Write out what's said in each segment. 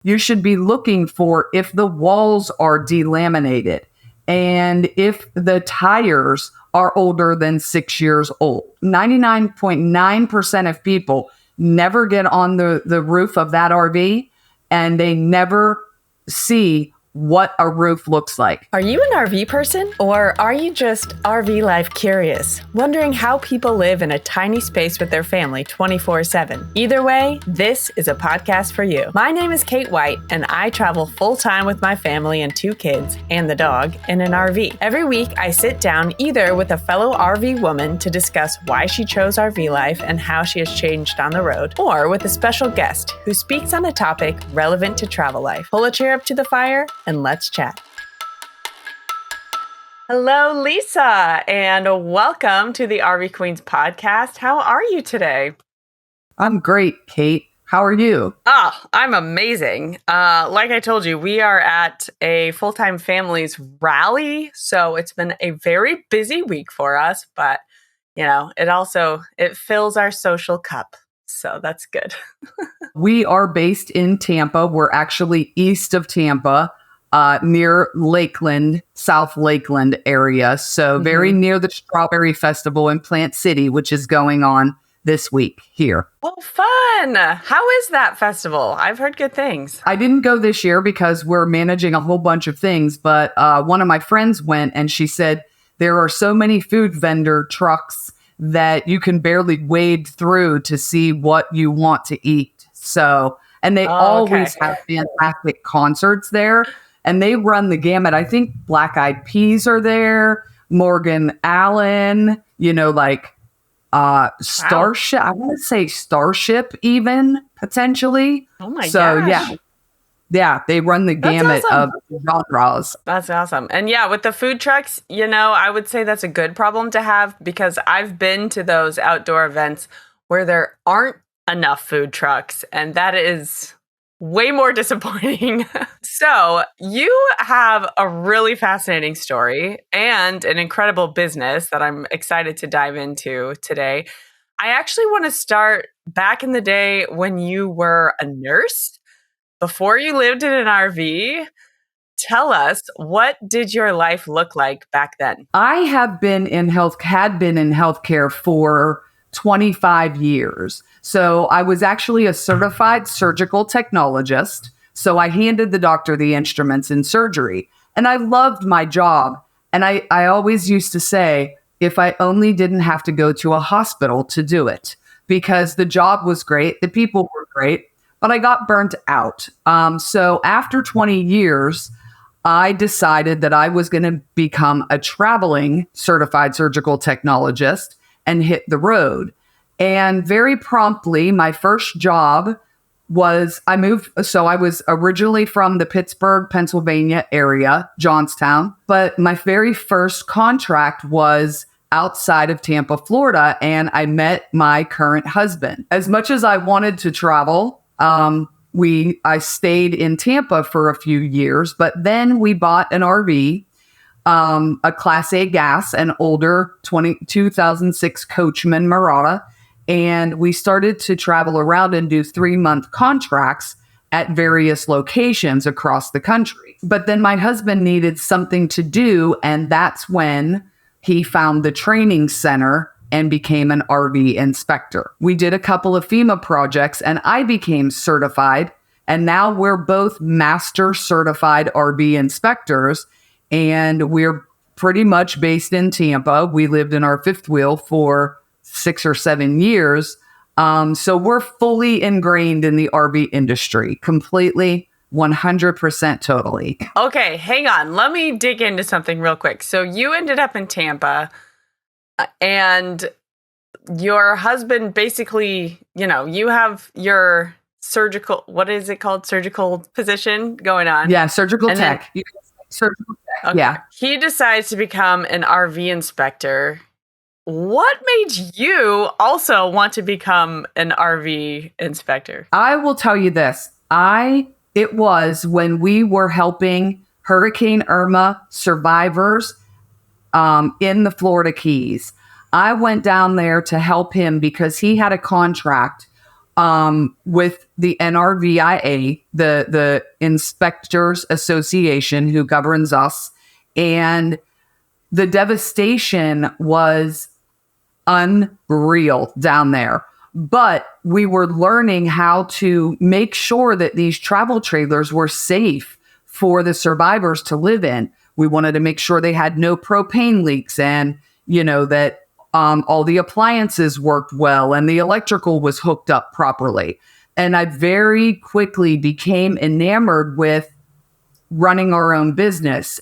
you should be looking for if the walls are delaminated and if the tires are older than 6 years old. 99.9% of people never get on the roof of that RV and they never see what a roof looks like. Are you an RV person? Or are you just RV life curious, wondering how people live in a tiny space with their family 24/7? Either way, this is a podcast for you. My name is Kate White, and I travel full-time with my family and 2 kids and the dog in an RV. Every week, I sit down either with a fellow RV woman to discuss why she chose RV life and how she has changed on the road, or with a special guest who speaks on a topic relevant to travel life. Pull a chair up to the fire and let's chat. Hello, Lisa, and welcome to the RV Queens podcast. How are you today? I'm great, Kate. How are you? I'm amazing. Like I told you, we are at a full-time families rally, so it's been a very busy week for us, but it fills our social cup. So that's good. We are based in Tampa. We're actually east of Tampa. Near Lakeland, South Lakeland area. So very near the Strawberry Festival in Plant City, which is going on this week here. Oh, fun. How is that festival? I've heard good things. I didn't go this year because we're managing a whole bunch of things, but one of my friends went and she said there are so many food vendor trucks that you can barely wade through to see what you want to eat. So, and they always have fantastic concerts there. And they run the gamut. I think Black Eyed Peas are there, Morgan Allen, Starship. Wow. I want to say Starship even, potentially. Oh my gosh. Yeah, they run the gamut of genres. That's awesome. And yeah, with the food trucks, I would say that's a good problem to have because I've been to those outdoor events where there aren't enough food trucks. And that is way more disappointing. So you have a really fascinating story and an incredible business that I'm excited to dive into today. I actually want to start back in the day when you were a nurse, before you lived in an RV. Tell us, what did your life look like back then? I had been in healthcare for 25 years. So I was actually a certified surgical technologist. So I handed the doctor the instruments in surgery. And I loved my job. And I always used to say, if I only didn't have to go to a hospital to do it, because the job was great, the people were great, but I got burnt out. So after 20 years, I decided that I was going to become a traveling certified surgical technologist and hit the road. And very promptly, my first job was I was originally from the Pittsburgh, Pennsylvania area, Johnstown, but my very first contract was outside of Tampa, Florida, and I met my current husband. As much as I wanted to travel, I stayed in Tampa for a few years, but then we bought an RV, a Class A gas, an older 2006 Coachman Murata. And we started to travel around and do 3-month contracts at various locations across the country. But then my husband needed something to do. And that's when he found the training center and became an RV inspector. We did a couple of FEMA projects and I became certified. And now we're both master certified RV inspectors. And we're pretty much based in Tampa. We lived in our fifth wheel for 6 or 7 years. So we're fully ingrained in the RV industry, completely, 100% totally. Okay, hang on. Let me dig into something real quick. So you ended up in Tampa and your husband basically, you have your surgical, what is it called? Surgical position going on. Yeah, surgical tech. Surgical tech. Okay. Yeah. He decides to become an RV inspector. What made you also want to become an RV inspector? I will tell you this. It was when we were helping Hurricane Irma survivors in the Florida Keys. I went down there to help him because he had a contract with the NRVIA, the Inspectors Association who governs us. And the devastation was unreal down there. But we were learning how to make sure that these travel trailers were safe for the survivors to live in. We wanted to make sure they had no propane leaks and, that all the appliances worked well and the electrical was hooked up properly. And I very quickly became enamored with running our own business.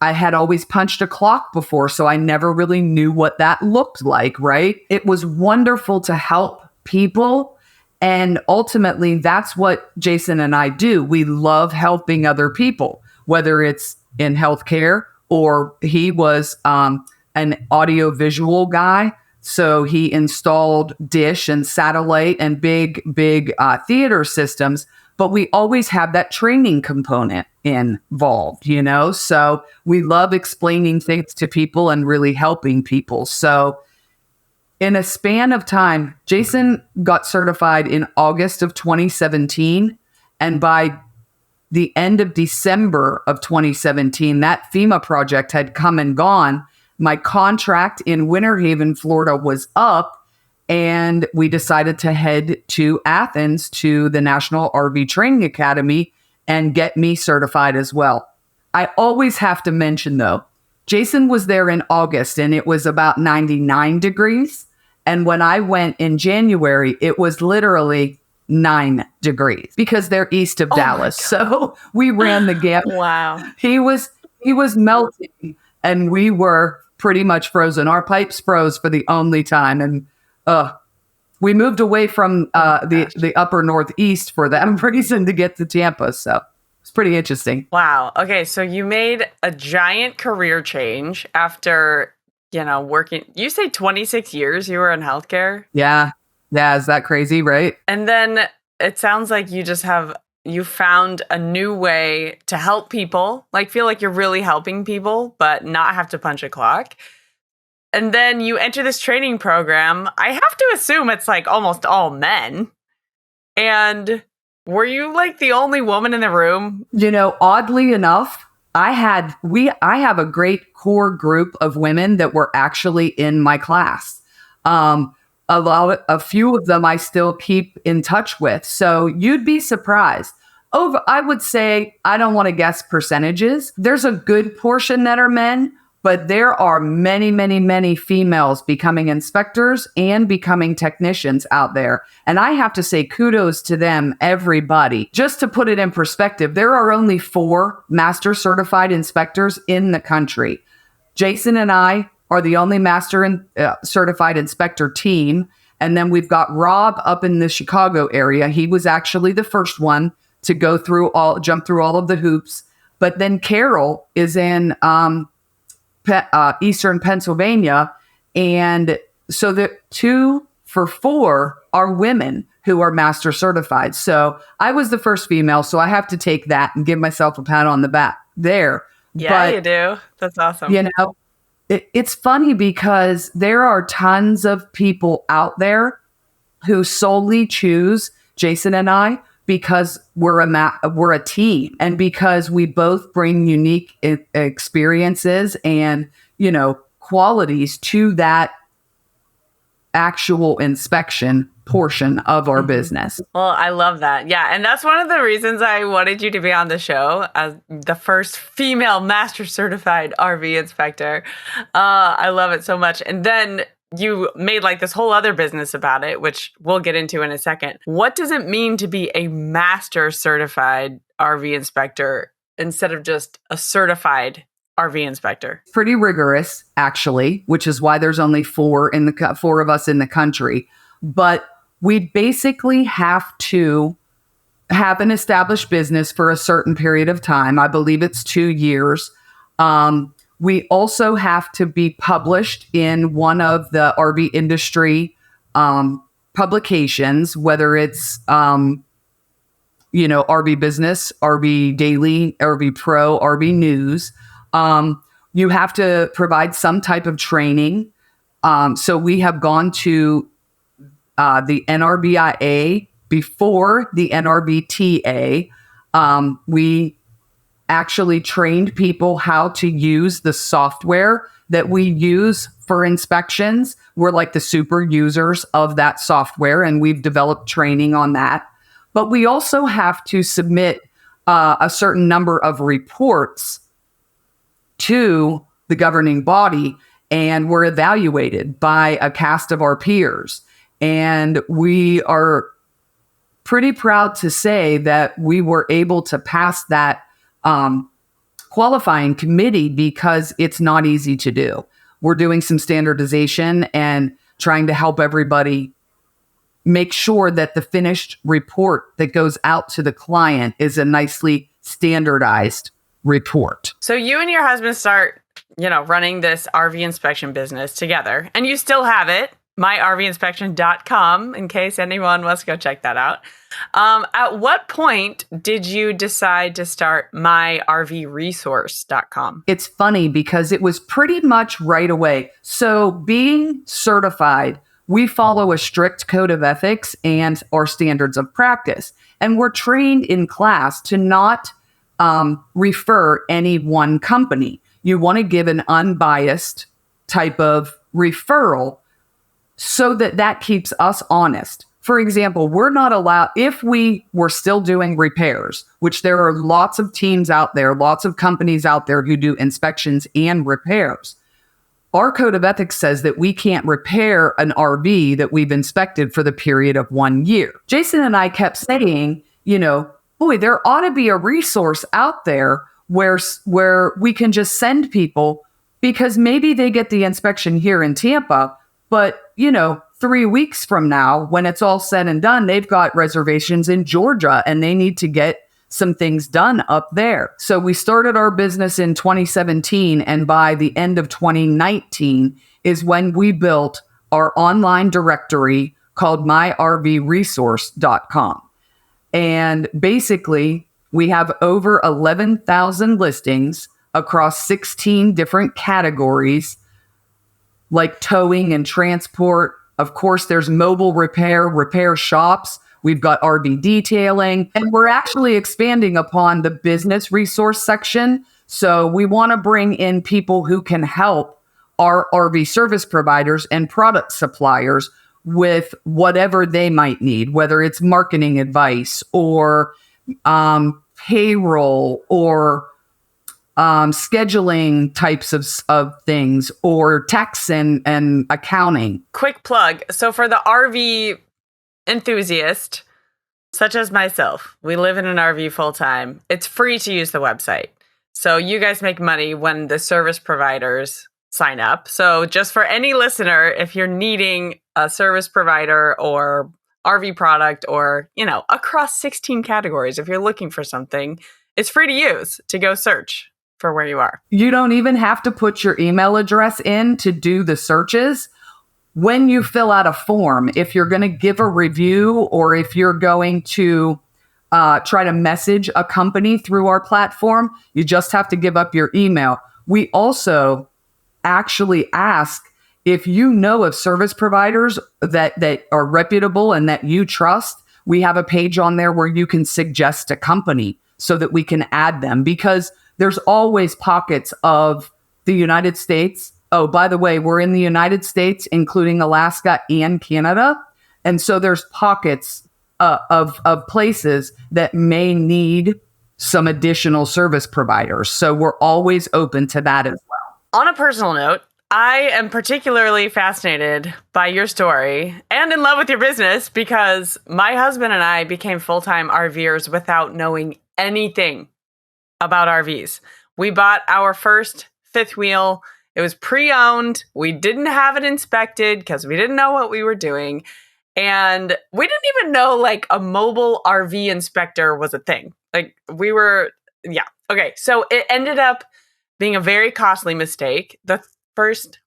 I had always punched a clock before, so I never really knew what that looked like, right? It was wonderful to help people. And ultimately, that's what Jason and I do. We love helping other people, whether it's in healthcare or he was an audio-visual guy. So he installed dish and satellite and big theater systems. But we always have that training component involved, So we love explaining things to people and really helping people. So in a span of time, Jason got certified in August of 2017. And by the end of December of 2017, that FEMA project had come and gone. My contract in Winter Haven, Florida was up. And we decided to head to Athens to the National RV Training Academy and get me certified as well. I always have to mention, though, Jason was there in August and it was about 99 degrees. And when I went in January, it was literally 9 degrees because they're east of Dallas. So we ran the gamut. Wow. He was melting and we were pretty much frozen. Our pipes froze for the only time. And we moved away from the upper Northeast for that reason to get to Tampa. So it's pretty interesting. Wow. Okay. So you made a giant career change after, working. You say 26 years you were in healthcare? Yeah. Yeah. Is that crazy? Right. And then it sounds like you found a new way to help people, feel like you're really helping people, but not have to punch a clock. And then you enter this training program. I have to assume it's almost all men. And were you the only woman in the room? Oddly enough, I have a great core group of women that were actually in my class. A few of them I still keep in touch with. So you'd be surprised. I would say, I don't want to guess percentages. There's a good portion that are men. But there are many, many, many females becoming inspectors and becoming technicians out there. And I have to say kudos to them, everybody. Just to put it in perspective, there are only 4 master certified inspectors in the country. Jason and I are the only master and certified inspector team. And then we've got Rob up in the Chicago area. He was actually the first one to jump through all of the hoops. But then Carol is in Eastern Pennsylvania. And so the 2 for 4 are women who are master certified. So I was the first female. So I have to take that and give myself a pat on the back there. Yeah, you do. That's awesome. It's funny because there are tons of people out there who solely choose Jason and I because we're a team and because we both bring unique experiences and, qualities to that actual inspection portion of our business. Well, I love that. Yeah. And that's one of the reasons I wanted you to be on the show as the first female master certified RV inspector. I love it so much. And then you made this whole other business about it, which we'll get into in a second. What does it mean to be a master certified RV inspector instead of just a certified RV inspector? Pretty rigorous, actually, which is why there's only 4 of us in the country. But we basically have to have an established business for a certain period of time. I believe it's 2 years. We also have to be published in one of the RV industry publications, whether it's, RV Business, RV Daily, RV Pro, RV News. You have to provide some type of training. So we have gone to the NRBIA before the NRBTA. We actually trained people how to use the software that we use for inspections. We're like the super users of that software, and we've developed training on that. But we also have to submit a certain number of reports to the governing body, and we're evaluated by a cast of our peers. And we are pretty proud to say that we were able to pass that qualifying committee because it's not easy to do. We're doing some standardization and trying to help everybody make sure that the finished report that goes out to the client is a nicely standardized report. So you and your husband start, running this RV inspection business together, and you still have it, myrvinspection.com, in case anyone wants to go check that out. At what point did you decide to start myrvresource.com? It's funny because it was pretty much right away. So being certified, we follow a strict code of ethics and our standards of practice. And we're trained in class to not refer any one company. You want to give an unbiased type of referral so that keeps us honest. For example, we're not allowed, if we were still doing repairs, which there are lots of teams out there, lots of companies out there who do inspections and repairs. Our code of ethics says that we can't repair an RV that we've inspected for the period of 1 year. Jason and I kept saying, boy, there ought to be a resource out there where we can just send people, because maybe they get the inspection here in Tampa, but 3 weeks from now, when it's all said and done, they've got reservations in Georgia and they need to get some things done up there. So we started our business in 2017, and by the end of 2019 is when we built our online directory called myrvresource.com. And basically, we have over 11,000 listings across 16 different categories, like towing and transport. Of course, there's mobile repair shops. We've got RV detailing, and we're actually expanding upon the business resource section. So we want to bring in people who can help our RV service providers and product suppliers with whatever they might need, whether it's marketing advice or payroll or scheduling types of things, or tax and accounting. Quick plug. So for the RV enthusiast, such as myself, we live in an RV full time. It's free to use the website. So you guys make money when the service providers sign up. So just for any listener, if you're needing a service provider or RV product, or, across 16 categories, if you're looking for something, it's free to use to go search for where you are. You don't even have to put your email address in to do the searches. When you fill out a form, if you're going to give a review, or if you're going to try to message a company through our platform, you just have to give up your email. We also actually ask if you know of service providers that are reputable and that you trust. We have a page on there where you can suggest a company so that we can add them, because there's always pockets of the United States. Oh, by the way, we're in the United States, including Alaska and Canada. And so there's pockets of places that may need some additional service providers. So we're always open to that as well. On a personal note, I am particularly fascinated by your story and in love with your business, because my husband and I became full-time RVers without knowing anything about RVs. We bought our first fifth wheel. It was pre-owned. We didn't have it inspected because we didn't know what we were doing. And we didn't even know like a mobile RV inspector was a thing. Okay. So it ended up being a very costly mistake. The first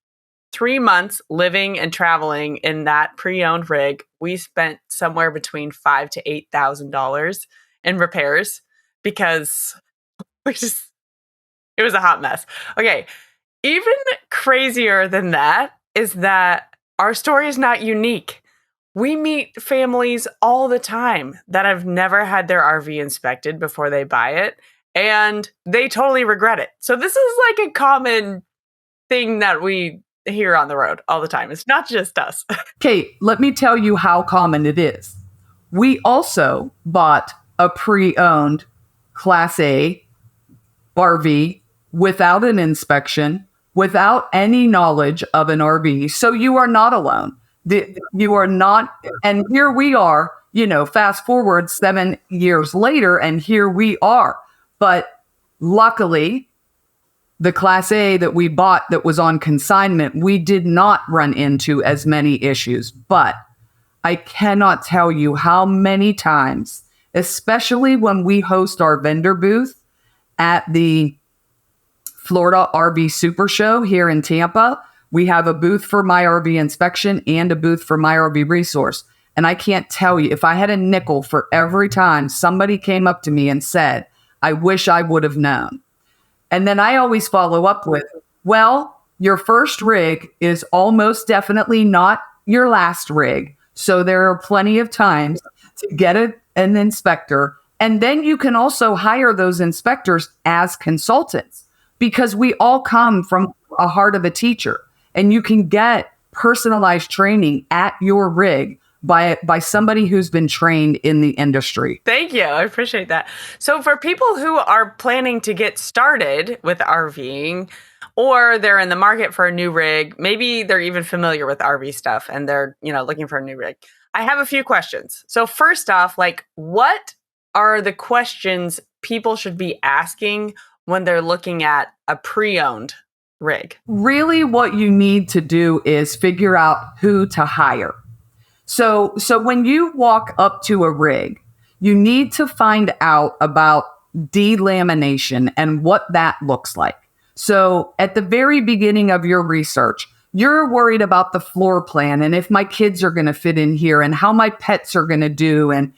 3 months living and traveling in that pre-owned rig, we spent somewhere between $5,000 to $8,000 in repairs, because it was a hot mess. Okay. Even crazier than that is that our story is not unique. We meet families all the time that have never had their RV inspected before they buy it, and they totally regret it. So this is like a common thing that we hear on the road all the time. It's not just us. Kate, let me tell you how common it is. We also bought a pre-owned Class A RV without an inspection, without any knowledge of an RV. So you are not alone. You are not. And here we are, fast forward 7 years later, and here we are. But luckily, the Class A that we bought that was on consignment, we did not run into as many issues. But I cannot tell you how many times, especially when we host our vendor booth at the Florida RV Super Show here in Tampa, we have a booth for My RV Inspection and a booth for My RV Resource. And I can't tell you, if I had a nickel for every time somebody came up to me and said, I wish I would have known. And then I always follow up with, well, your first rig is almost definitely not your last rig. So there are plenty of times to get an inspector. And then you can also hire those inspectors as consultants, because we all come from a heart of a teacher, and you can get personalized training at your rig by somebody who's been trained in the industry. Thank you. I appreciate that. So for people who are planning to get started with RVing, or they're in the market for a new rig, maybe they're even familiar with RV stuff and they're, looking for a new rig, I have a few questions. So first off, what are the questions people should be asking when they're looking at a pre-owned rig? Really, what you need to do is figure out who to hire. So when you walk up to a rig, you need to find out about delamination and what that looks like. So at the very beginning of your research, you're worried about the floor plan and if my kids are going to fit in here and how my pets are going to do. And,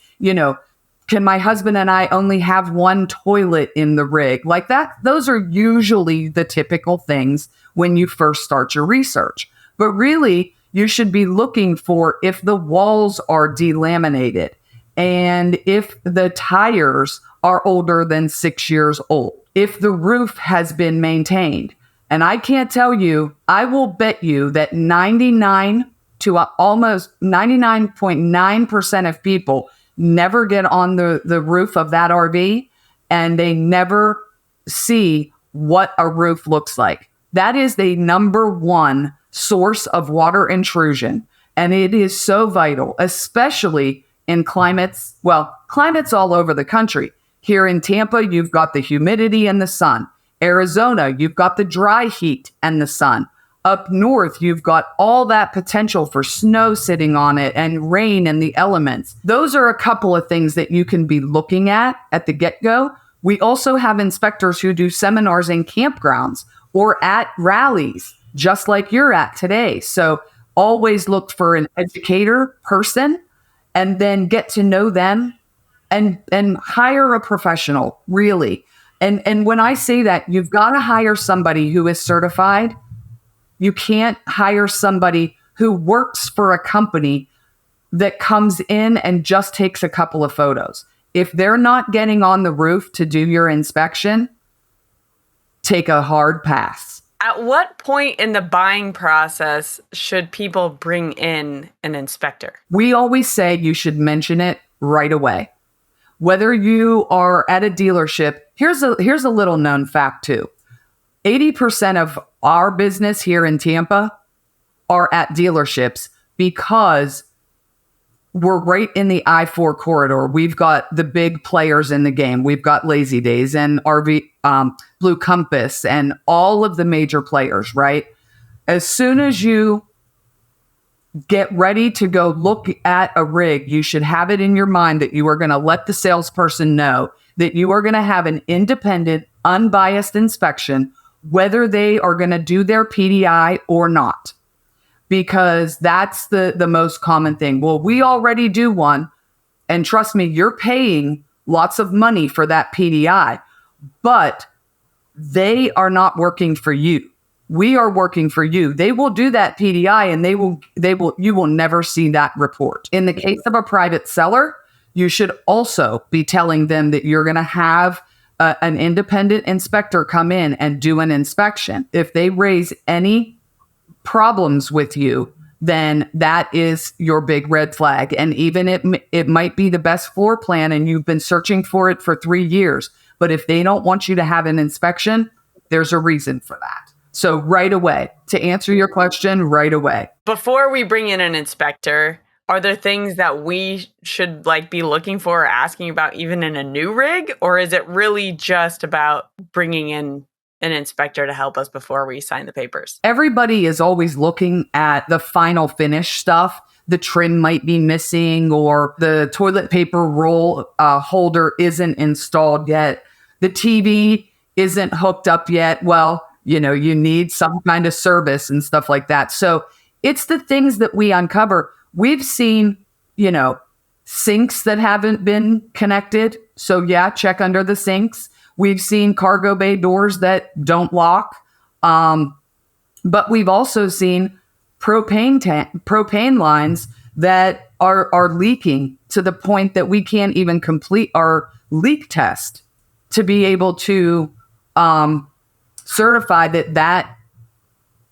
can my husband and I only have one toilet in the rig? Like that, those are usually the typical things when you first start your research. But really, you should be looking for if the walls are delaminated and if the tires are older than 6 years old, if the roof has been maintained. And I can't tell you, I will bet you that 99 to almost 99.9% of people never get on the roof of that RV and they never see what a roof looks like. That is the number one source of water intrusion. And it is so vital, especially in climates all over the country. Here in Tampa, you've got the humidity and the sun. Arizona, you've got the dry heat and the sun. Up north, you've got all that potential for snow sitting on it and rain and the elements. Those are a couple of things that you can be looking at the get-go. We also have inspectors who do seminars in campgrounds or at rallies, just like you're at today. So always look for an educator person and then get to know them and hire a professional, really. And when I say that, you've got to hire somebody who is certified. You can't hire somebody who works for a company that comes in and just takes a couple of photos. If they're not getting on the roof to do your inspection, take a hard pass. At what point in the buying process should people bring in an inspector? We always say you should mention it right away. Whether you are at a dealership, here's a little known fact too. 80% of our business here in Tampa are at dealerships because we're right in the I-4 corridor. We've got the big players in the game. We've got Lazy Days and RV, Blue Compass and all of the major players, right? As soon as you get ready to go look at a rig, you should have it in your mind that you are going to let the salesperson know that you are going to have an independent, unbiased inspection, whether they are going to do their PDI or not, because that's the most common thing. Well, we already do one, and trust me, you're paying lots of money for that PDI, but they are not working for you. we are working for you. They will do that PDI and you will never see that report. In the case of a private seller, you should also be telling them that you're going to have an independent inspector come in and do an inspection. If they raise any problems with you, then that is your big red flag. And even it might be the best floor plan and you've been searching for it for 3 years. But if they don't want you to have an inspection, there's a reason for that. So right away, to answer your question, right away. Before we bring in an inspector, are there things that we should be looking for or asking about even in a new rig? Or is it really just about bringing in an inspector to help us before we sign the papers? Everybody is always looking at the final finish stuff. The trim might be missing or the toilet paper roll holder isn't installed yet. The TV isn't hooked up yet. Well, you need some kind of service and stuff like that. So it's the things that we uncover. We've seen, sinks that haven't been connected. So yeah, check under the sinks. We've seen cargo bay doors that don't lock. But we've also seen propane lines that are leaking to the point that we can't even complete our leak test to be able to certify that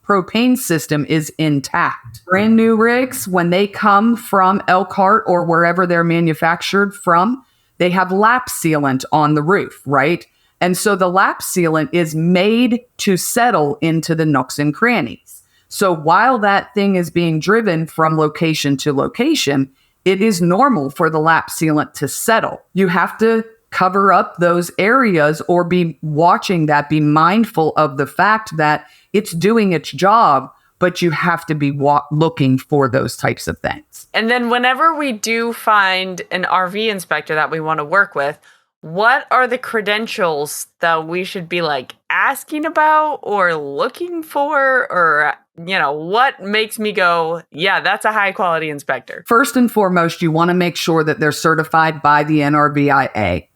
propane system is intact. Brand new rigs, when they come from Elkhart or wherever they're manufactured from, they have lap sealant on the roof, right? And so the lap sealant is made to settle into the nooks and crannies. So while that thing is being driven from location to location, it is normal for the lap sealant to settle. You have to cover up those areas or be watching that, be mindful of the fact that it's doing its job, but you have to be looking for those types of things. And then whenever we do find an RV inspector that we want to work with, what are the credentials that we should be asking about or looking for, or, what makes me go, yeah, that's a high quality inspector? First and foremost, you want to make sure that they're certified by the NRVIA.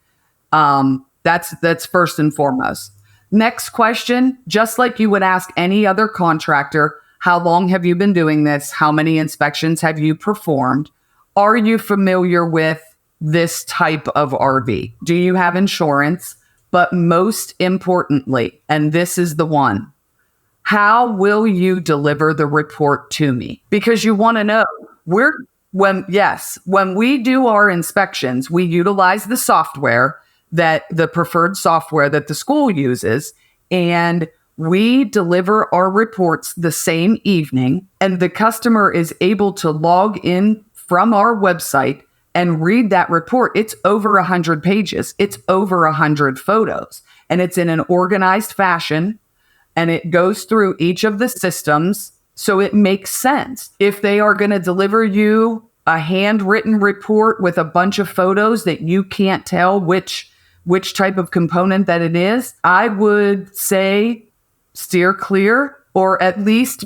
That's first and foremost. Next question, just like you would ask any other contractor, how long have you been doing this? How many inspections have you performed? Are you familiar with this type of RV? Do you have insurance? But most importantly, and this is the one, how will you deliver the report to me? Because you want to know, when we do our inspections, we utilize the software, the preferred software that the school uses, and we deliver our reports the same evening, and the customer is able to log in from our website and read that report. It's over 100 pages. It's over 100 photos, and it's in an organized fashion, and it goes through each of the systems, so it makes sense. If they are going to deliver you a handwritten report with a bunch of photos that you can't tell which type of component that it is, I would say steer clear, or at least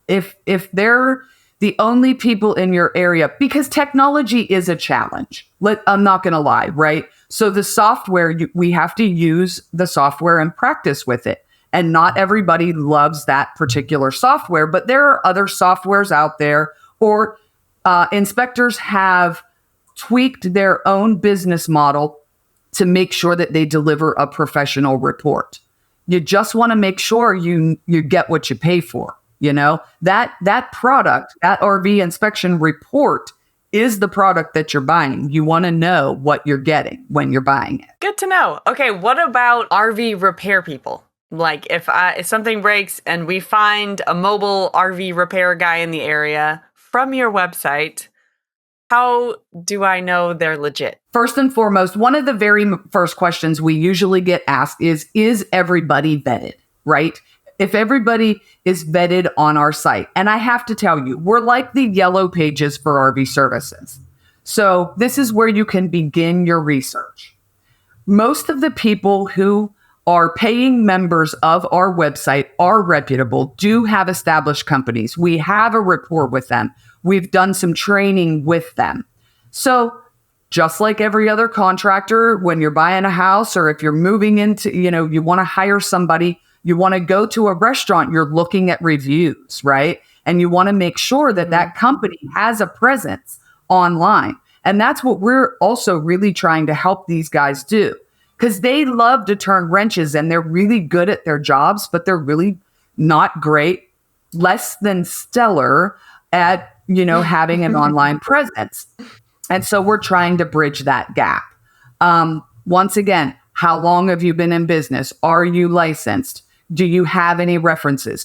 if they're the only people in your area, because technology is a challenge. I'm not going to lie, right? So the software, we have to use the software and practice with it. And not everybody loves that particular software, but there are other softwares out there, or inspectors have tweaked their own business model to make sure that they deliver a professional report. You just want to make sure you get what you pay for. That product, that RV inspection report is the product that you're buying. You want to know what you're getting when you're buying it. Good to know. Okay, what about RV repair people? If something breaks and we find a mobile RV repair guy in the area from your website, how do I know they're legit? First and foremost, one of the very first questions we usually get asked is everybody vetted, right? If everybody is vetted on our site. And I have to tell you, we're like the yellow pages for RV services. So this is where you can begin your research. Most of the people who are paying members of our website are reputable, do have established companies. We have a rapport with them. We've done some training with them. So just like every other contractor, when you're buying a house or if you're moving into, you want to hire somebody, You want to go to a restaurant, you're looking at reviews, right? And you want to make sure that that company has a presence online. And that's what we're also really trying to help these guys do, because they love to turn wrenches and they're really good at their jobs, but they're really not great, less than stellar at, having an online presence. And so we're trying to bridge that gap. Once again, how long have you been in business? Are you licensed? Do you have any references?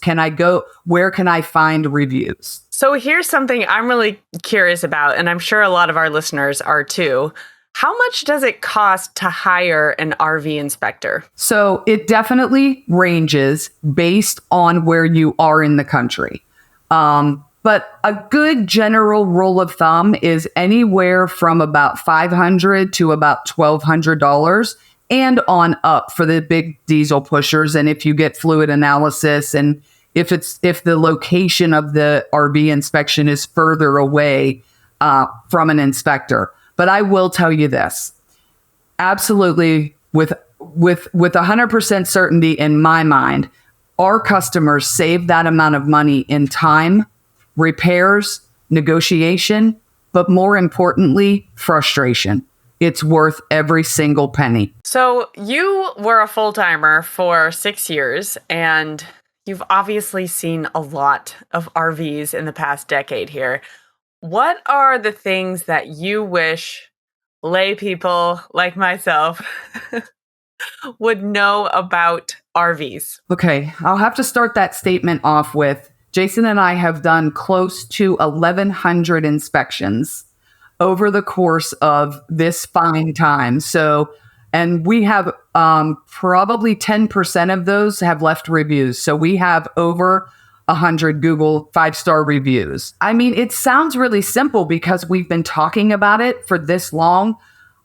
Where can I find reviews? So here's something I'm really curious about, and I'm sure a lot of our listeners are too. How much does it cost to hire an RV inspector? So it definitely ranges based on where you are in the country. But a good general rule of thumb is anywhere from about $500 to about $1,200 and on up for the big diesel pushers. And if you get fluid analysis, and if the location of the RV inspection is further away from an inspector. But I will tell you this, absolutely, with 100% certainty in my mind, our customers save that amount of money in time, repairs, negotiation, but more importantly, frustration. It's worth every single penny. So you were a full-timer for 6 years, and you've obviously seen a lot of RVs in the past decade here. What are the things that you wish lay people like myself would know about RVs? Okay, I'll have to start that statement off with, Jason and I have done close to 1,100 inspections over the course of this fine time. So, and we have probably 10% of those have left reviews. So we have over 100 Google 5-star reviews. I mean, it sounds really simple because we've been talking about it for this long.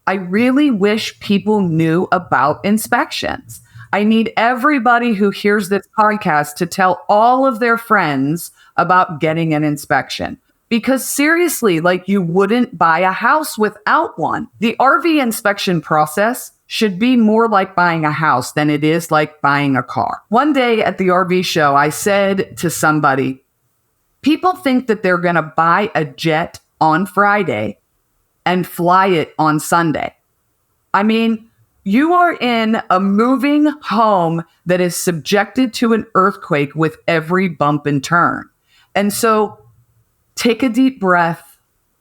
I really wish people knew about inspections. I need everybody who hears this podcast to tell all of their friends about getting an inspection. Because seriously, like, you wouldn't buy a house without one. The RV inspection process should be more like buying a house than it is like buying a car. One day at the RV show, I said to somebody, people think that they're going to buy a jet on Friday and fly it on Sunday. I mean, you are in a moving home that is subjected to an earthquake with every bump and turn. And so take a deep breath,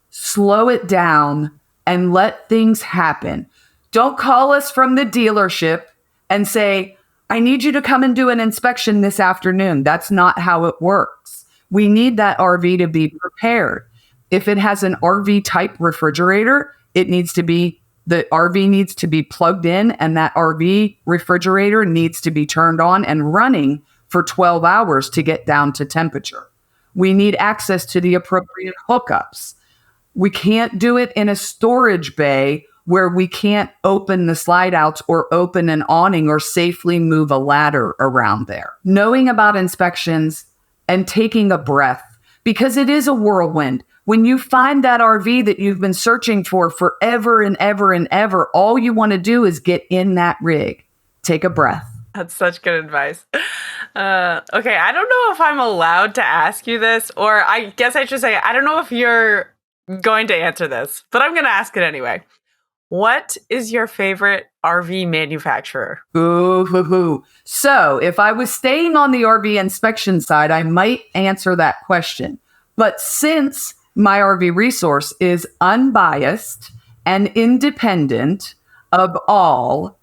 slow it down, and let things happen. Don't call us from the dealership and say, I need you to come and do an inspection this afternoon. That's not how it works. We need that RV to be prepared. If it has an RV type refrigerator, the RV needs to be plugged in, and that RV refrigerator needs to be turned on and running for 12 hours to get down to temperature. We need access to the appropriate hookups. We can't do it in a storage bay where we can't open the slide outs or open an awning or safely move a ladder around there. Knowing about inspections and taking a breath, because it is a whirlwind. When you find that RV that you've been searching for forever and ever and ever, all you want to do is get in that rig. Take a breath. That's such good advice. Okay, I don't know if I'm allowed to ask you this, or I guess I should say, I don't know if you're going to answer this, but I'm going to ask it anyway. What is your favorite RV manufacturer? Ooh. So if I was staying on the RV inspection side, I might answer that question. But since my RV resource is unbiased and independent of all,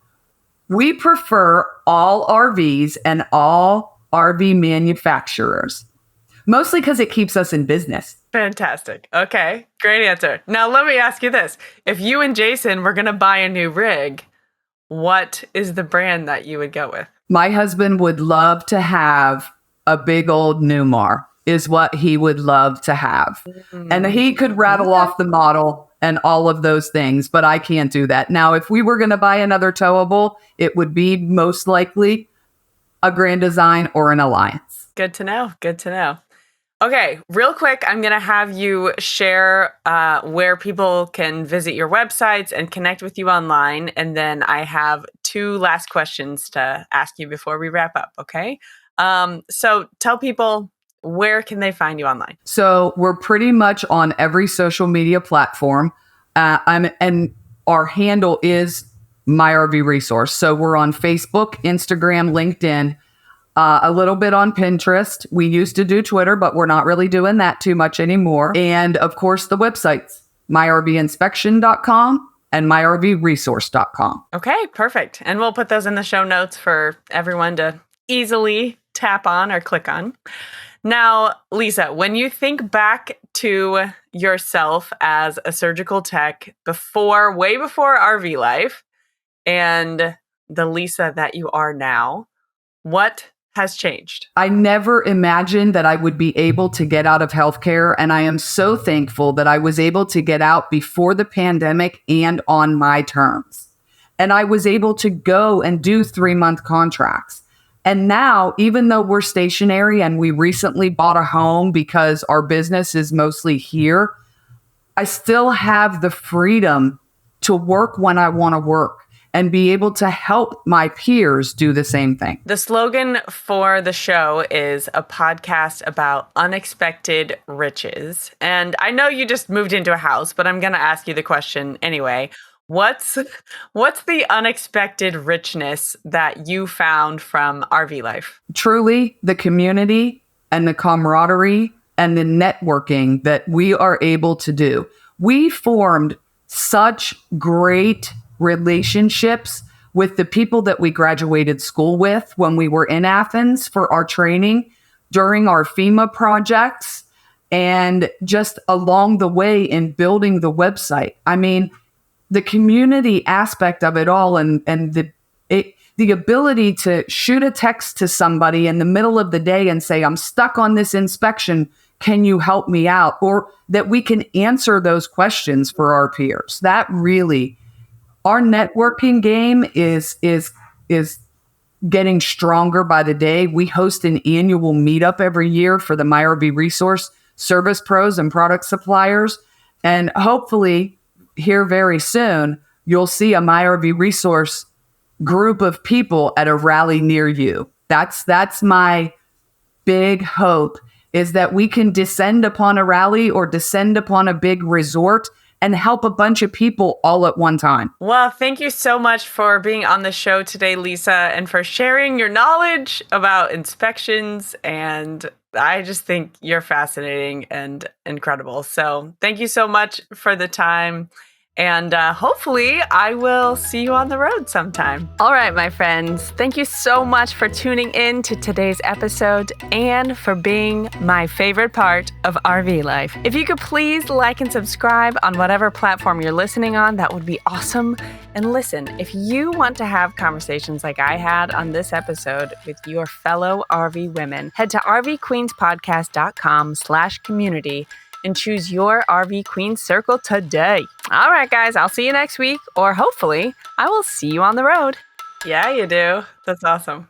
we prefer all RVs and all RV manufacturers, mostly because it keeps us in business. Fantastic. Okay, great answer. Now let me ask you this. If you and Jason were going to buy a new rig, what is the brand that you would go with? My husband would love to have a big old Newmar, is what he would love to have. And he could rattle off the model and all of those things, but I can't do that. Now, if we were going to buy another towable, it would be most likely a Grand Design or an Alliance. Good to know. Good to know. Okay, real quick, I'm going to have you share where people can visit your websites and connect with you online. And then I have 2 last questions to ask you before we wrap up, okay? So tell people, where can they find you online? So we're pretty much on every social media platform. And our handle is My RV Resource. So we're on Facebook, Instagram, LinkedIn, a little bit on Pinterest. We used to do Twitter, but we're not really doing that too much anymore. And of course, the websites, myrvinspection.com and myrvresource.com. Okay, perfect. And we'll put those in the show notes for everyone to easily tap on or click on. Now, Lisa, when you think back to yourself as a surgical tech way before RV life, and the Lisa that you are now, what has changed? I never imagined that I would be able to get out of healthcare, and I am so thankful that I was able to get out before the pandemic and on my terms. And I was able to go and do 3-month contracts. And now, even though we're stationary and we recently bought a home because our business is mostly here, I still have the freedom to work when I want to work and be able to help my peers do the same thing. The slogan for the show is a podcast about unexpected riches. And I know you just moved into a house, but I'm going to ask you the question anyway. What's the unexpected richness that you found from RV life? Truly, the community and the camaraderie and the networking that we are able to do. We formed such great relationships with the people that we graduated school with when we were in Athens for our training, during our FEMA projects, and just along the way in building the website. I mean, the community aspect of it all, and the ability to shoot a text to somebody in the middle of the day and say, I'm stuck on this inspection, can you help me out? Or that we can answer those questions for our peers. That really, our networking game is getting stronger by the day. We host an annual meetup every year for the MyRV Resource service pros and product suppliers. And hopefully here very soon, you'll see a MyRV Resource group of people at a rally near you. That's my big hope, is that we can descend upon a rally or descend upon a big resort and help a bunch of people all at one time. Well, thank you so much for being on the show today, Lisa, and for sharing your knowledge about inspections. And I just think you're fascinating and incredible. So thank you so much for the time. And hopefully I will see you on the road sometime. All right, my friends, thank you so much for tuning in to today's episode and for being my favorite part of RV life. If you could please like and subscribe on whatever platform you're listening on, that would be awesome. And listen, if you want to have conversations like I had on this episode with your fellow RV women, head to rvqueenspodcast.com/community and choose your RV Queen Circle today. All right, guys, I'll see you next week, or hopefully I will see you on the road. Yeah, you do. That's awesome.